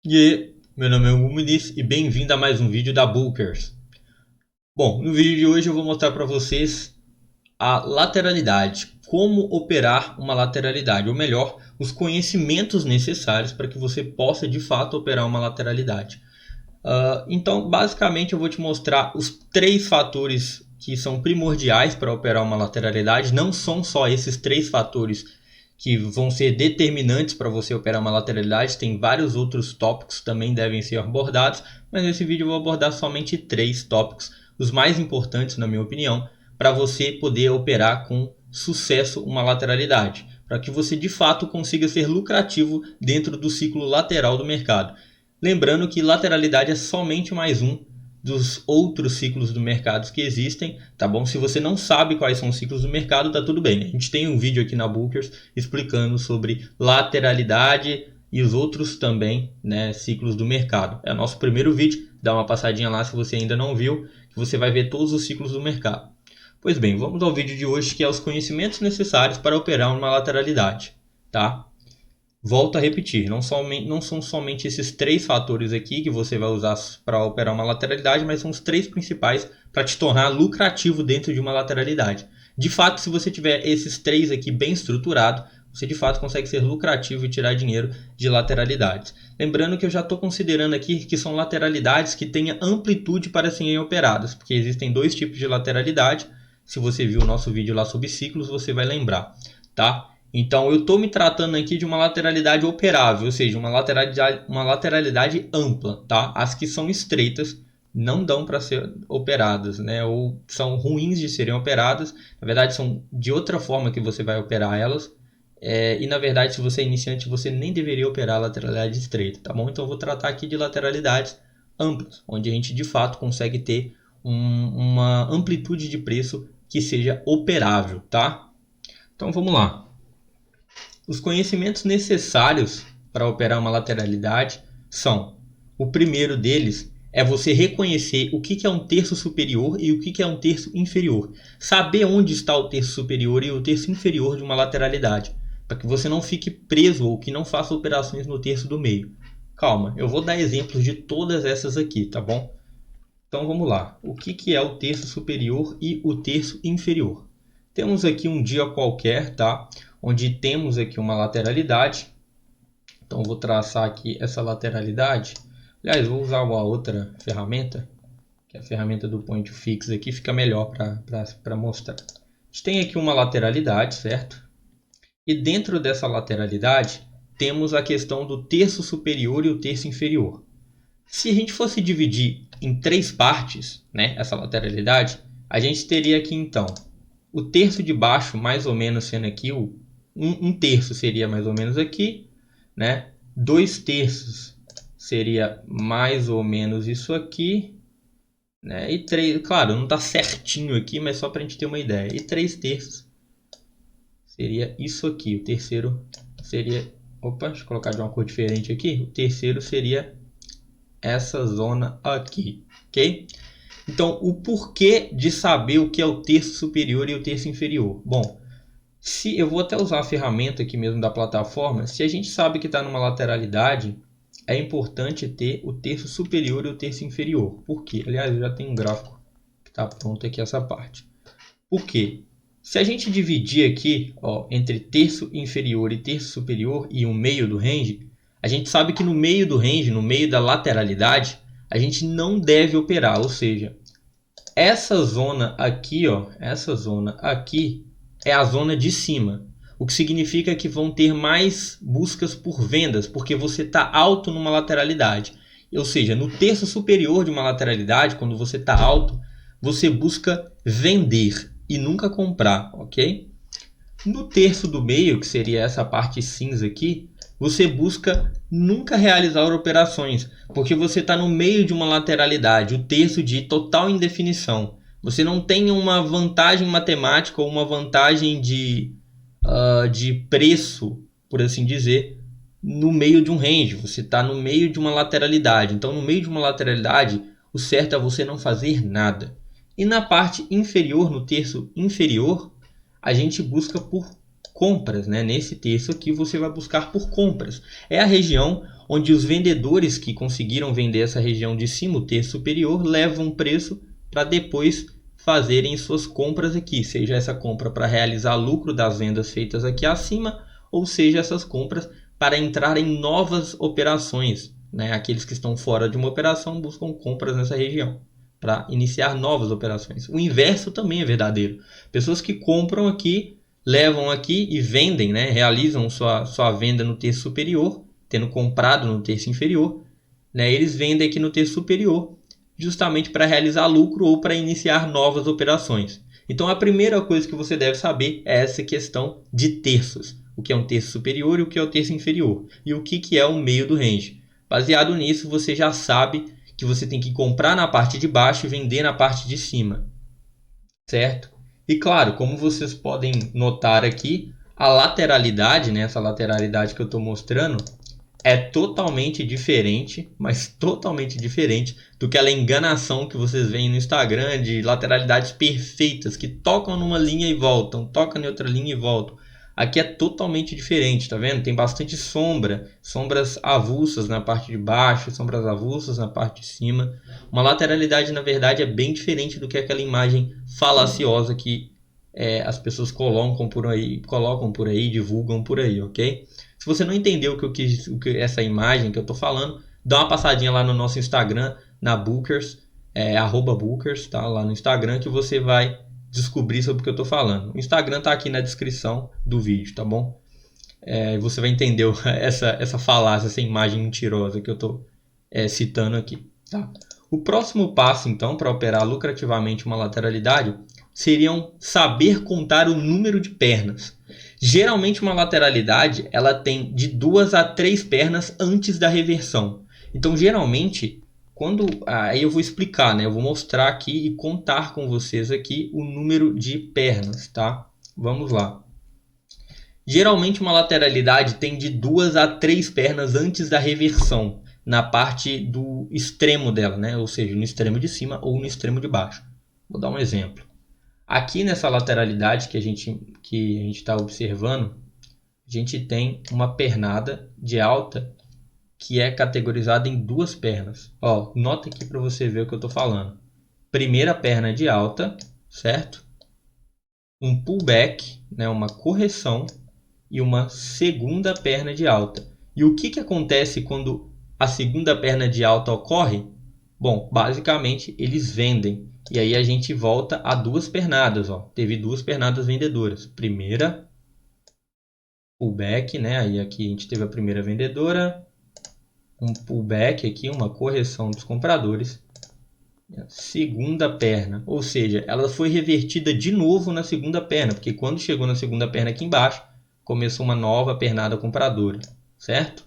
E aí, meu nome é Hugo Muniz e bem-vindo a mais um vídeo da Bookers. Bom, no vídeo de hoje eu vou mostrar para vocês a lateralidade, como operar uma lateralidade, ou melhor, os conhecimentos necessários para que você possa de fato operar uma lateralidade. Então, basicamente, eu vou te mostrar os três fatores que são primordiais para operar uma lateralidade. Não são só esses três fatores que vão ser determinantes para você operar uma lateralidade, tem vários outros tópicos que também devem ser abordados, mas nesse vídeo eu vou abordar somente três tópicos, os mais importantes na minha opinião, para você poder operar com sucesso uma lateralidade, para que você de fato consiga ser lucrativo dentro do ciclo lateral do mercado. Lembrando que lateralidade é somente mais um dos outros ciclos do mercado que existem, tá bom? Se você não sabe quais são os ciclos do mercado, tá tudo bem. A gente tem um vídeo aqui na Bookers explicando sobre lateralidade e os outros também, né, ciclos do mercado. É o nosso primeiro vídeo, dá uma passadinha lá se você ainda não viu, que você vai ver todos os ciclos do mercado. Pois bem, vamos ao vídeo de hoje, que é os conhecimentos necessários para operar uma lateralidade, tá? Volto a repetir, não são somente esses três fatores aqui que você vai usar para operar uma lateralidade, mas são os três principais para te tornar lucrativo dentro de uma lateralidade. De fato, se você tiver esses três aqui bem estruturado, você de fato consegue ser lucrativo e tirar dinheiro de lateralidades. Lembrando que eu já estou considerando aqui que são lateralidades que tenham amplitude para serem operadas, porque existem dois tipos de lateralidade. Se você viu o nosso vídeo lá sobre ciclos, você vai lembrar, tá? Então eu estou me tratando aqui de uma lateralidade operável, ou seja, uma lateralidade ampla, tá? As que são estreitas não dão para ser operadas, né? Ou são ruins de serem operadas. Na verdade, são de outra forma que você vai operar elas. E na verdade, se você é iniciante, você nem deveria operar a lateralidade estreita, tá bom? Então eu vou tratar aqui de lateralidades amplas, onde a gente de fato consegue ter uma amplitude de preço que seja operável, tá? Então vamos lá. Os conhecimentos necessários para operar uma lateralidade são: o primeiro deles é você reconhecer o que é um terço superior e o que é um terço inferior. Saber onde está o terço superior e o terço inferior de uma lateralidade, para que você não fique preso ou que não faça operações no terço do meio. Calma, eu vou dar exemplos de todas essas aqui, tá bom? Então vamos lá. O que é o terço superior e o terço inferior? Temos aqui um dia qualquer, tá? Onde temos aqui uma lateralidade. Então vou traçar aqui essa lateralidade. Aliás, vou usar uma outra ferramenta, que é a ferramenta do Point Fix aqui, fica melhor para mostrar. A gente tem aqui uma lateralidade, certo? E dentro dessa lateralidade temos a questão do terço superior e o terço inferior. Se a gente fosse dividir em três partes, né, essa lateralidade, a gente teria aqui então o terço de baixo mais ou menos sendo aqui, um terço seria mais ou menos aqui, né? 2 terços seria mais ou menos isso aqui, né? E 3, claro, não está certinho aqui, mas só para a gente ter uma ideia. E 3 terços seria isso aqui. O terceiro seria, opa, deixa eu colocar de uma cor diferente aqui. O terceiro seria essa zona aqui, ok? Então, o porquê de saber o que é o terço superior e o terço inferior? Bom, se eu vou até usar a ferramenta aqui mesmo da plataforma, se a gente sabe que está numa lateralidade, é importante ter o terço superior e o terço inferior. Por quê? Aliás, eu já tenho um gráfico que está pronto aqui essa parte. Por quê? Se a gente dividir aqui, ó, entre terço inferior e terço superior e o meio do range, a gente sabe que no meio do range, no meio da lateralidade, a gente não deve operar, ou seja, essa zona aqui, ó, essa zona aqui é a zona de cima, o que significa que vão ter mais buscas por vendas, porque você está alto numa lateralidade. Ou seja, no terço superior de uma lateralidade, quando você está alto, você busca vender e nunca comprar, ok? No terço do meio, que seria essa parte cinza aqui, você busca nunca realizar operações, porque você está no meio de uma lateralidade, o terço de total indefinição. Você não tem uma vantagem matemática ou uma vantagem de preço, por assim dizer, no meio de um range. Você está no meio de uma lateralidade. Então, no meio de uma lateralidade, o certo é você não fazer nada. E na parte inferior, no terço inferior, a gente busca por compras, né? Nesse terço aqui você vai buscar por compras. É a região onde os vendedores que conseguiram vender essa região de cima, o terço superior, levam um preço para depois fazerem suas compras aqui, seja essa compra para realizar lucro das vendas feitas aqui acima, ou seja essas compras para entrar em novas operações, né? Aqueles que estão fora de uma operação buscam compras nessa região para iniciar novas operações. O inverso também é verdadeiro. Pessoas que compram aqui, levam aqui e vendem, né? Realizam sua venda no terço superior, tendo comprado no terço inferior, né? Eles vendem aqui no terço superior justamente para realizar lucro ou para iniciar novas operações. Então a primeira coisa que você deve saber é essa questão de terços. O que é um terço superior e o que é o terço inferior. E o que é o meio do range. Baseado nisso, você já sabe que você tem que comprar na parte de baixo e vender na parte de cima. Certo? E claro, como vocês podem notar aqui, a lateralidade, né, essa lateralidade que eu estou mostrando, é totalmente diferente, mas totalmente diferente do que aquela enganação que vocês veem no Instagram de lateralidades perfeitas, que tocam numa linha e voltam, tocam em outra linha e voltam. Aqui é totalmente diferente, tá vendo? Tem bastante sombra, sombras avulsas na parte de baixo, sombras avulsas na parte de cima. Uma lateralidade, na verdade, é bem diferente do que aquela imagem falaciosa que as pessoas colocam por aí, divulgam por aí, ok? Se você não entendeu essa imagem que eu estou falando, dá uma passadinha lá no nosso Instagram, na Bookers, @Bookers, tá? Lá no Instagram, que você vai descobrir sobre o que eu estou falando. O Instagram está aqui na descrição do vídeo, tá bom? Você vai entender essa falácia, essa imagem mentirosa que eu estou citando aqui, tá? O próximo passo, então, para operar lucrativamente uma lateralidade, seriam saber contar o número de pernas. Geralmente uma lateralidade ela tem de 2 a 3 pernas antes da reversão. Então geralmente, aí eu vou explicar, né? Eu vou mostrar aqui e contar com vocês aqui o número de pernas, tá? Vamos lá. Geralmente uma lateralidade tem de 2 a 3 pernas antes da reversão, na parte do extremo dela, né? Ou seja, no extremo de cima ou no extremo de baixo. Vou dar um exemplo. Aqui nessa lateralidade que a gente está observando, a gente tem uma pernada de alta que é categorizada em 2 pernas. Ó, nota aqui para você ver o que eu estou falando. Primeira perna de alta, certo? Um pullback, né, uma correção e uma segunda perna de alta. E o que acontece quando a segunda perna de alta ocorre? Bom, basicamente eles vendem. E aí a gente volta a 2 pernadas, ó. Teve 2 pernadas vendedoras. Primeira, pullback, né? Aí aqui a gente teve a primeira vendedora, um pullback aqui, uma correção dos compradores. Segunda perna, ou seja, ela foi revertida de novo na segunda perna, porque quando chegou na segunda perna aqui embaixo, começou uma nova pernada compradora, certo?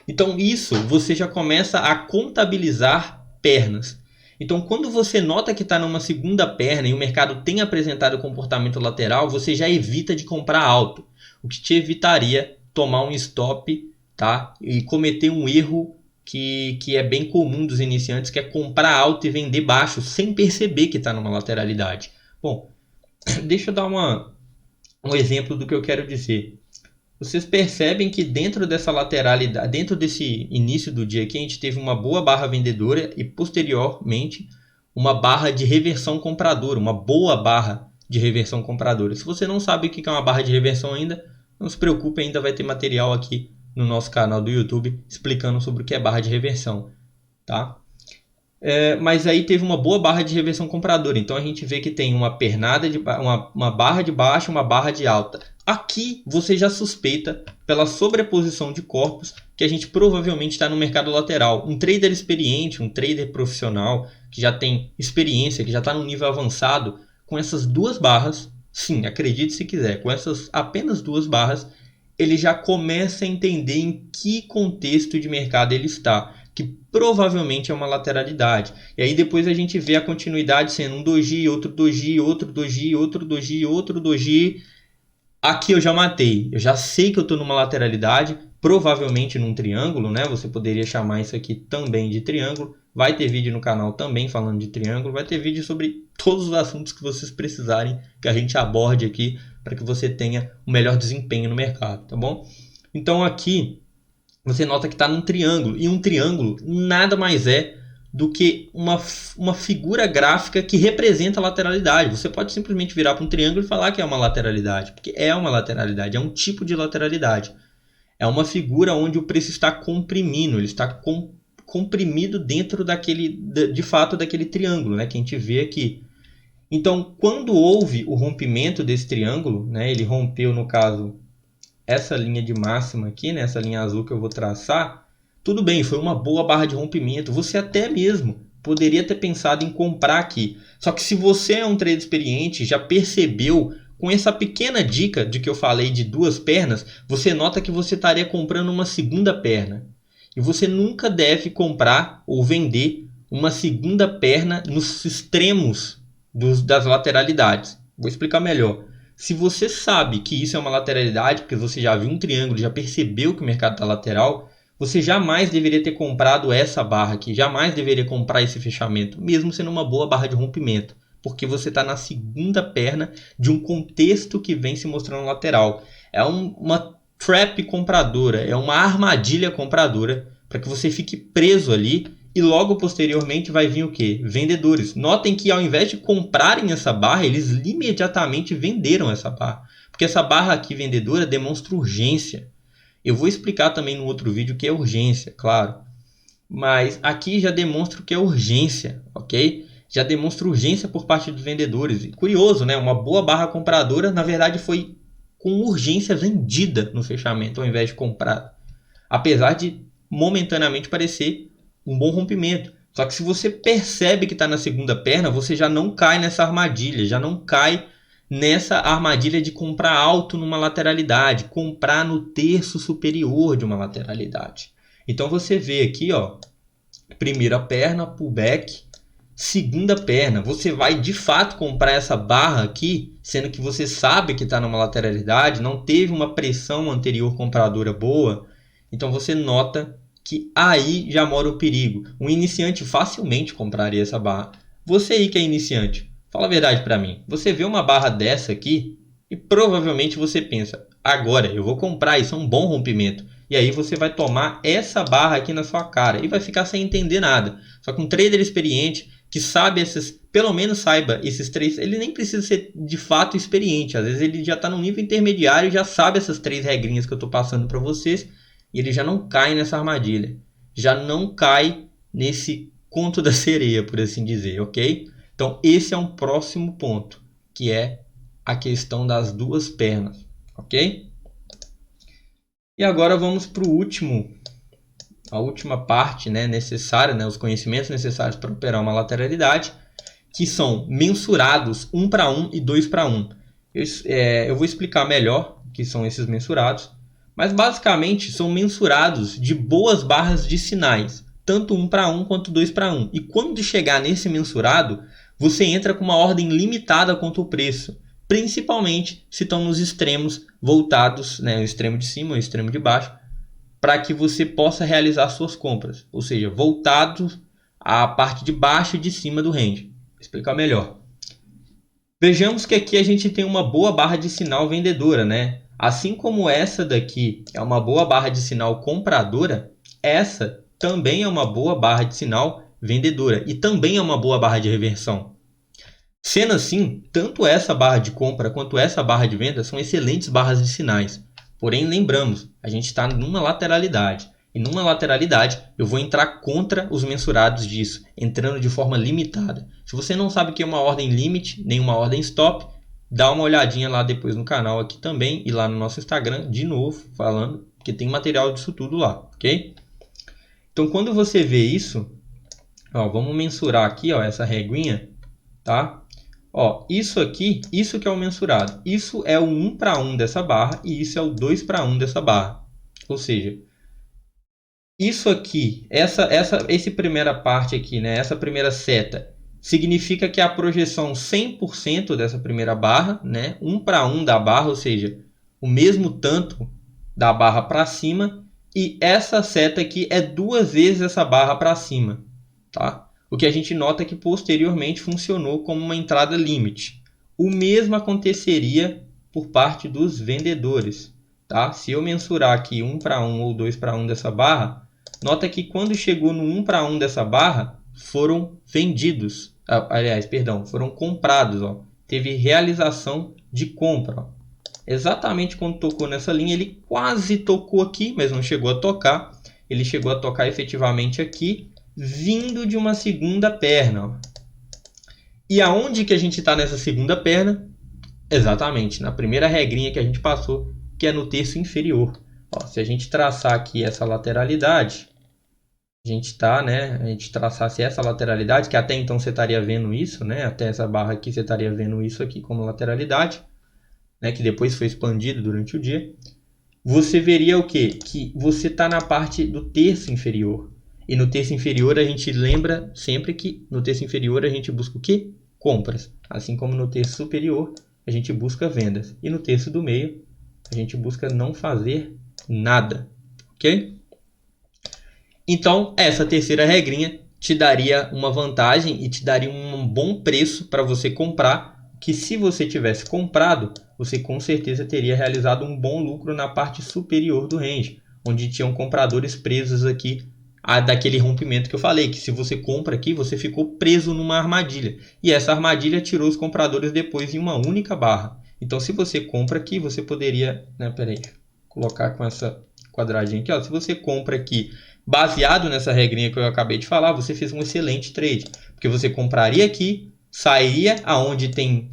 Então isso você já começa a contabilizar pernas. Então, quando você nota que está numa segunda perna e o mercado tem apresentado comportamento lateral, você já evita de comprar alto, o que te evitaria tomar um stop, tá? E cometer um erro que é bem comum dos iniciantes, que é comprar alto e vender baixo sem perceber que está numa lateralidade. Bom, deixa eu dar um exemplo do que eu quero dizer. Vocês percebem que dentro dessa lateralidade, dentro desse início do dia aqui, a gente teve uma boa barra vendedora e posteriormente uma barra de reversão compradora, uma boa barra de reversão compradora. Se você não sabe o que é uma barra de reversão ainda, não se preocupe, ainda vai ter material aqui no nosso canal do YouTube explicando sobre o que é barra de reversão, tá? Mas aí teve uma boa barra de reversão compradora, então a gente vê que tem uma pernada uma barra de baixa, uma barra de alta. Aqui você já suspeita pela sobreposição de corpos que a gente provavelmente está no mercado lateral. Um trader experiente, um trader profissional que já tem experiência, que já está no nível avançado, com essas 2 barras, sim, acredite se quiser, com essas apenas 2 barras, ele já começa a entender em que contexto de mercado ele está, que provavelmente é uma lateralidade. E aí depois a gente vê a continuidade sendo um doji, outro doji, outro doji, outro doji, outro doji. Aqui eu já matei, eu já sei que eu estou numa lateralidade, provavelmente num triângulo, né? Você poderia chamar isso aqui também de triângulo. Vai ter vídeo no canal também falando de triângulo, vai ter vídeo sobre todos os assuntos que vocês precisarem que a gente aborde aqui para que você tenha o melhor desempenho no mercado, tá bom? Então aqui você nota que está num triângulo. E um triângulo nada mais é do que uma figura gráfica que representa a lateralidade. Você pode simplesmente virar para um triângulo e falar que é uma lateralidade, porque é uma lateralidade, é um tipo de lateralidade. É uma figura onde o preço está comprimindo, ele está comprimido dentro de fato daquele triângulo, né, que a gente vê aqui. Então, quando houve o rompimento desse triângulo, né, ele rompeu, no caso, essa linha de máxima aqui, né, essa linha azul que eu vou traçar, tudo bem, foi uma boa barra de rompimento. Você até mesmo poderia ter pensado em comprar aqui. Só que se você é um trader experiente, já percebeu, com essa pequena dica de que eu falei de duas pernas, você nota que você estaria comprando uma segunda perna. E você nunca deve comprar ou vender uma segunda perna nos extremos das lateralidades. Vou explicar melhor. Se você sabe que isso é uma lateralidade, porque você já viu um triângulo, já percebeu que o mercado está lateral, você jamais deveria ter comprado essa barra aqui, jamais deveria comprar esse fechamento, mesmo sendo uma boa barra de rompimento, porque você está na segunda perna de um contexto que vem se mostrando lateral. É uma trap compradora, é uma armadilha compradora para que você fique preso ali e logo posteriormente vai vir o quê? Vendedores. Notem que ao invés de comprarem essa barra, eles imediatamente venderam essa barra, porque essa barra aqui vendedora demonstra urgência. Eu vou explicar também no outro vídeo o que é urgência, claro. Mas aqui já demonstra o que é urgência, ok? Já demonstra urgência por parte dos vendedores. E curioso, né? Uma boa barra compradora, na verdade, foi com urgência vendida no fechamento, ao invés de comprada. Apesar de momentaneamente parecer um bom rompimento. Só que se você percebe que está na segunda perna, você já não cai nessa armadilha, já não cai nessa armadilha de comprar alto numa lateralidade, comprar no terço superior de uma lateralidade. Então você vê aqui, ó, primeira perna, pullback, segunda perna. Você vai de fato comprar essa barra aqui, sendo que você sabe que está numa lateralidade, não teve uma pressão anterior compradora boa. Então você nota que aí já mora o perigo. Um iniciante facilmente compraria essa barra. Você aí que é iniciante, fala a verdade para mim. Você vê uma barra dessa aqui e provavelmente você pensa, agora eu vou comprar, isso é um bom rompimento. E aí você vai tomar essa barra aqui na sua cara e vai ficar sem entender nada. Só que um trader experiente que sabe pelo menos saiba esses três, ele nem precisa ser de fato experiente. Às vezes ele já está no nível intermediário e já sabe essas três regrinhas que eu estou passando para vocês. E ele já não cai nessa armadilha. Já não cai nesse conto da sereia, por assim dizer, ok? Então esse é um próximo ponto, que é a questão das duas pernas, ok? E agora vamos para a última parte, né, necessária, né, os conhecimentos necessários para operar uma lateralidade, que são mensurados 1 para 1 e 2 para 1. Eu vou explicar melhor o que são esses mensurados. Mas basicamente são mensurados de boas barras de sinais, tanto 1 para 1 quanto 2 para 1. E quando chegar nesse mensurado, você entra com uma ordem limitada quanto ao preço, principalmente se estão nos extremos voltados, né, o extremo de cima e o extremo de baixo, para que você possa realizar suas compras, ou seja, voltados à parte de baixo e de cima do range. Vou explicar melhor. Vejamos que aqui a gente tem uma boa barra de sinal vendedora, né? Assim como essa daqui é uma boa barra de sinal compradora, essa também é uma boa barra de sinal vendedora e também é uma boa barra de reversão. Sendo assim, tanto essa barra de compra quanto essa barra de venda são excelentes barras de sinais. Porém, lembramos, a gente está numa lateralidade. E numa lateralidade, eu vou entrar contra os mensurados disso, entrando de forma limitada. Se você não sabe o que é uma ordem limit, nem uma ordem stop, dá uma olhadinha lá depois no canal aqui também e lá no nosso Instagram, de novo, falando que tem material disso tudo lá, ok? Então, quando você vê isso, ó, vamos mensurar aqui, ó, essa reguinha, tá? Ó, isso aqui, isso que é o mensurado. Isso é o 1 para 1 dessa barra e isso é o 2 para 1 dessa barra. Ou seja, isso aqui, essa primeira parte aqui, né, essa primeira seta, significa que a projeção 100% dessa primeira barra, né, 1 para 1 da barra, ou seja, o mesmo tanto da barra para cima, e essa seta aqui é 2 vezes essa barra para cima, tá? O que a gente nota é que posteriormente funcionou como uma entrada limite. O mesmo aconteceria por parte dos vendedores. tá? Se eu mensurar aqui 1 para 1 ou 2 para 1 dessa barra, nota que quando chegou no 1 para 1 dessa barra, foram vendidos. Aliás, perdão, foram comprados. Ó. Teve realização de compra. Ó. Exatamente quando tocou nessa linha, ele quase tocou aqui, mas não chegou a tocar. Ele chegou a tocar efetivamente aqui, vindo de uma segunda perna. Ó. E aonde que a gente está nessa segunda perna? Exatamente, na primeira regrinha que a gente passou, que é no terço inferior. Ó, se a gente traçar aqui essa lateralidade, a gente traçasse essa lateralidade, que até então você estaria vendo isso, né? Até essa barra aqui você estaria vendo isso aqui como lateralidade, né? Que depois foi expandido durante o dia. Você veria o quê? Que você está na parte do terço inferior. E no terço inferior a gente lembra sempre que no terço inferior a gente busca o quê? Compras. Assim como no terço superior a gente busca vendas. E no terço do meio a gente busca não fazer nada. Ok? Então, essa terceira regrinha te daria uma vantagem e te daria um bom preço para você comprar, que se você tivesse comprado, você com certeza teria realizado um bom lucro na parte superior do range, onde tinham compradores presos aqui daquele rompimento que eu falei, que se você compra aqui, você ficou preso numa armadilha. E essa armadilha tirou os compradores depois em uma única barra. Então, se você compra aqui, você poderia... colocar com essa quadradinha aqui. Ó, se você compra aqui, baseado nessa regrinha que eu acabei de falar, você fez um excelente trade. Porque você compraria aqui, sairia aonde tem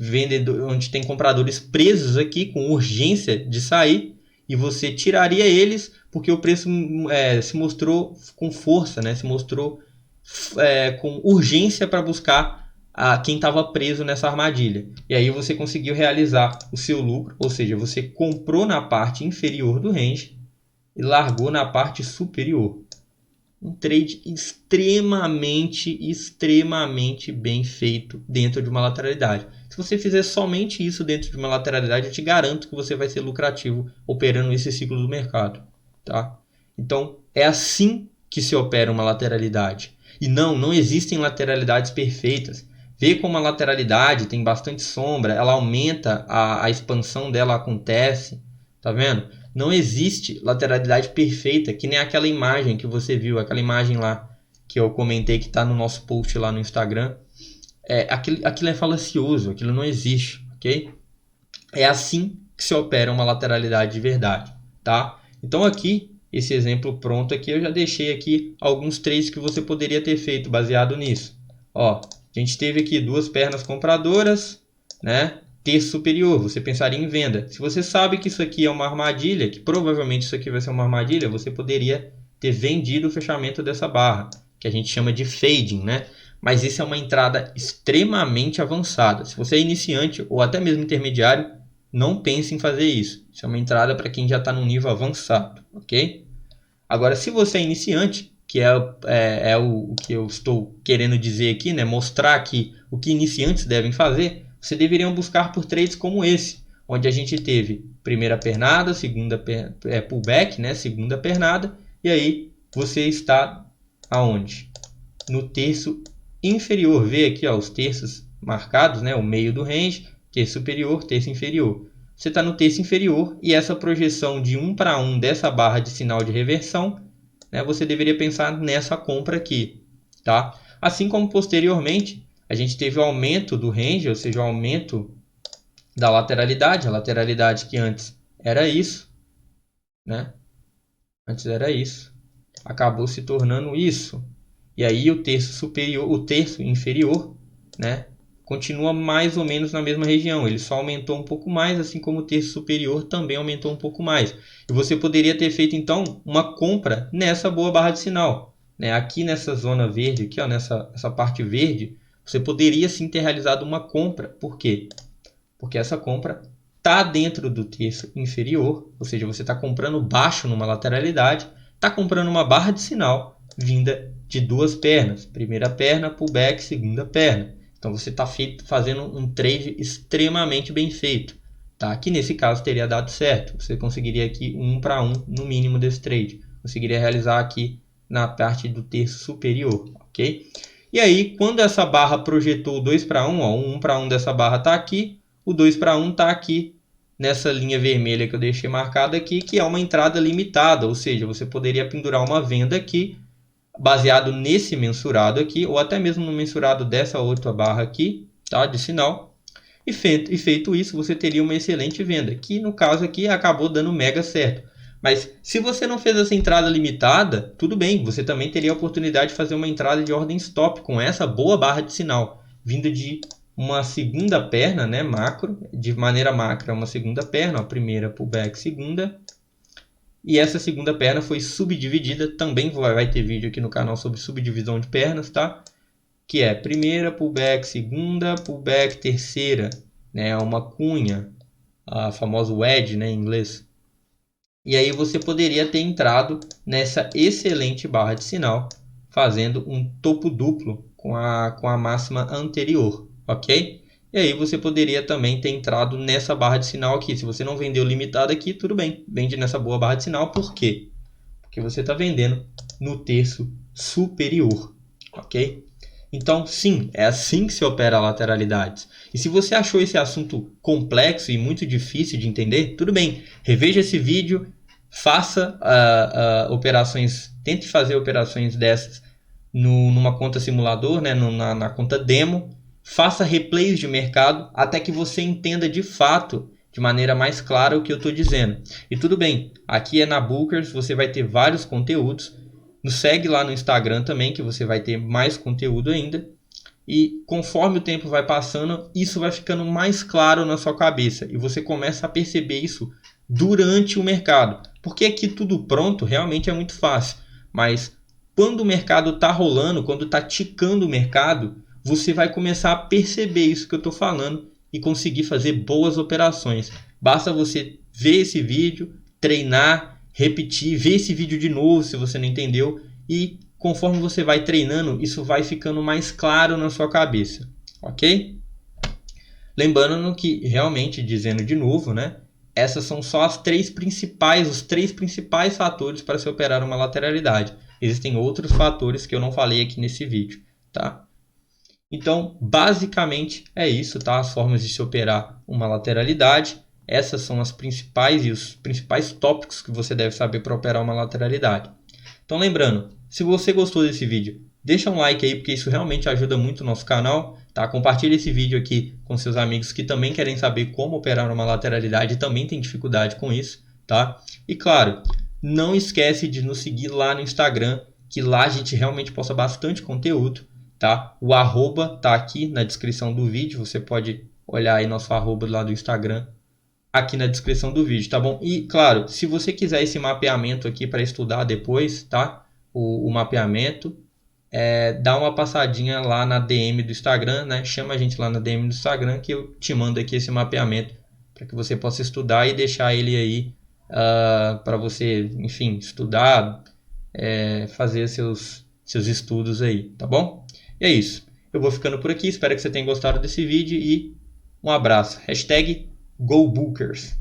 onde tem compradores presos aqui, com urgência de sair, e você tiraria eles porque o preço se mostrou com força, né? Se mostrou com urgência para buscar quem estava preso nessa armadilha. E aí você conseguiu realizar o seu lucro, ou seja, você comprou na parte inferior do range e largou na parte superior. Um trade extremamente bem feito dentro de uma lateralidade. Se você fizer somente isso dentro de uma lateralidade, eu te garanto que você vai ser lucrativo operando esse ciclo do mercado. Tá? Então, é assim que se opera uma lateralidade. E não existem lateralidades perfeitas. Vê como a lateralidade tem bastante sombra, ela aumenta, a expansão dela acontece. Tá vendo? Não existe lateralidade perfeita, que nem aquela imagem que você viu, aquela imagem lá que eu comentei que está no nosso post lá no Instagram. Aquilo é falacioso, aquilo não existe, ok? É assim que se opera uma lateralidade de verdade, tá? Então aqui, esse exemplo pronto aqui, eu já deixei aqui alguns trades que você poderia ter feito baseado nisso. Ó, a gente teve aqui duas pernas compradoras, né? Terço superior, você pensaria em venda. Se você sabe que isso aqui é uma armadilha, que provavelmente isso aqui vai ser uma armadilha, você poderia ter vendido o fechamento dessa barra, que a gente chama de fading, né? Mas isso é uma entrada extremamente avançada. Se você é iniciante ou até mesmo intermediário, não pense em fazer isso. Isso é uma entrada para quem já está num nível avançado, ok? Agora, se você é iniciante, que é o que eu estou querendo dizer aqui, né? Mostrar aqui o que iniciantes devem fazer, você deveria buscar por trades como esse, onde a gente teve primeira pernada, segunda pullback, né? Segunda pernada, e aí você está aonde? No terço inferior. Vê aqui ó, os terços marcados, né? O meio do range, terço superior, terço inferior. Você está no terço inferior e essa projeção de 1 para 1 dessa barra de sinal de reversão, né? Você deveria pensar nessa compra aqui, tá? Assim como posteriormente a gente teve o aumento do range, ou seja, o aumento da lateralidade. A lateralidade que antes era isso, né? Antes era isso. Acabou se tornando isso. E aí o terço superior, o terço inferior, né? Continua mais ou menos na mesma região. Ele só aumentou um pouco mais, assim como o terço superior também aumentou um pouco mais. E você poderia ter feito, então, uma compra nessa boa barra de sinal, né? Aqui nessa zona verde, aqui, ó, essa parte verde, você poderia sim ter realizado uma compra. Por quê? Porque essa compra está dentro do terço inferior, ou seja, você está comprando baixo numa lateralidade, está comprando uma barra de sinal vinda de duas pernas. Primeira perna, pullback, segunda perna. Então você está fazendo um trade extremamente bem feito. Tá? Que nesse caso teria dado certo. Você conseguiria aqui 1 para 1 no mínimo desse trade. Conseguiria realizar aqui na parte do terço superior. Ok? E aí, quando essa barra projetou 2 para 1, ó, o 1 para 1 dessa barra está aqui, o 2 para 1 está aqui nessa linha vermelha que eu deixei marcada aqui, que é uma entrada limitada, ou seja, você poderia pendurar uma venda aqui, baseado nesse mensurado aqui, ou até mesmo no mensurado dessa outra barra aqui, tá, de sinal. E feito isso, você teria uma excelente venda, que no caso aqui acabou dando mega certo. Mas se você não fez essa entrada limitada, tudo bem, você também teria a oportunidade de fazer uma entrada de ordem stop com essa boa barra de sinal, vinda de uma segunda perna, né, macro, de maneira macro é uma segunda perna, a primeira pullback, segunda. E essa segunda perna foi subdividida, também vai ter vídeo aqui no canal sobre subdivisão de pernas, tá? Que é primeira pullback, segunda pullback, terceira, né, uma cunha, a famosa wedge, né, em inglês. E aí você poderia ter entrado nessa excelente barra de sinal, fazendo um topo duplo com a máxima anterior, ok? E aí você poderia também ter entrado nessa barra de sinal aqui. Se você não vendeu limitado aqui, tudo bem, vende nessa boa barra de sinal. Por quê? Porque você está vendendo no terço superior, ok? Então, sim, é assim que se opera lateralidades. E se você achou esse assunto complexo e muito difícil de entender, tudo bem, reveja esse vídeo, faça operações, tente fazer operações dessas numa conta simulador, né, na conta demo, faça replays de mercado até que você entenda de fato, de maneira mais clara, o que eu estou dizendo. E tudo bem, aqui é na Bookers, você vai ter vários conteúdos. Nos segue lá no Instagram também, que você vai ter mais conteúdo ainda. E conforme o tempo vai passando, isso vai ficando mais claro na sua cabeça. E você começa a perceber isso durante o mercado. Porque aqui tudo pronto realmente é muito fácil. Mas quando o mercado está rolando, quando está ticando o mercado, você vai começar a perceber isso que eu estou falando e conseguir fazer boas operações. Basta você ver esse vídeo, treinar, repetir, ver esse vídeo de novo se você não entendeu, e conforme você vai treinando, isso vai ficando mais claro na sua cabeça, ok? Lembrando que, realmente, dizendo de novo, né, essas são só os três principais fatores para se operar uma lateralidade. Existem outros fatores que eu não falei aqui nesse vídeo, tá? Então, basicamente é isso, tá? As formas de se operar uma lateralidade. Essas são as principais e os principais tópicos que você deve saber para operar uma lateralidade. Então, lembrando, se você gostou desse vídeo, deixa um like aí, porque isso realmente ajuda muito o nosso canal, tá? Compartilhe esse vídeo aqui com seus amigos que também querem saber como operar uma lateralidade e também tem dificuldade com isso, tá? E claro, não esquece de nos seguir lá no Instagram, que lá a gente realmente posta bastante conteúdo, tá? O arroba tá aqui na descrição do vídeo, você pode olhar aí nosso arroba lá do Instagram, aqui na descrição do vídeo, tá bom? E, claro, se você quiser esse mapeamento aqui para estudar depois, tá? O mapeamento, dá uma passadinha lá na DM do Instagram, né? Chama a gente lá na DM do Instagram que eu te mando aqui esse mapeamento para que você possa estudar e deixar ele aí para você, enfim, estudar, fazer seus estudos aí, tá bom? E é isso. Eu vou ficando por aqui, espero que você tenha gostado desse vídeo e um abraço. #GoBookers.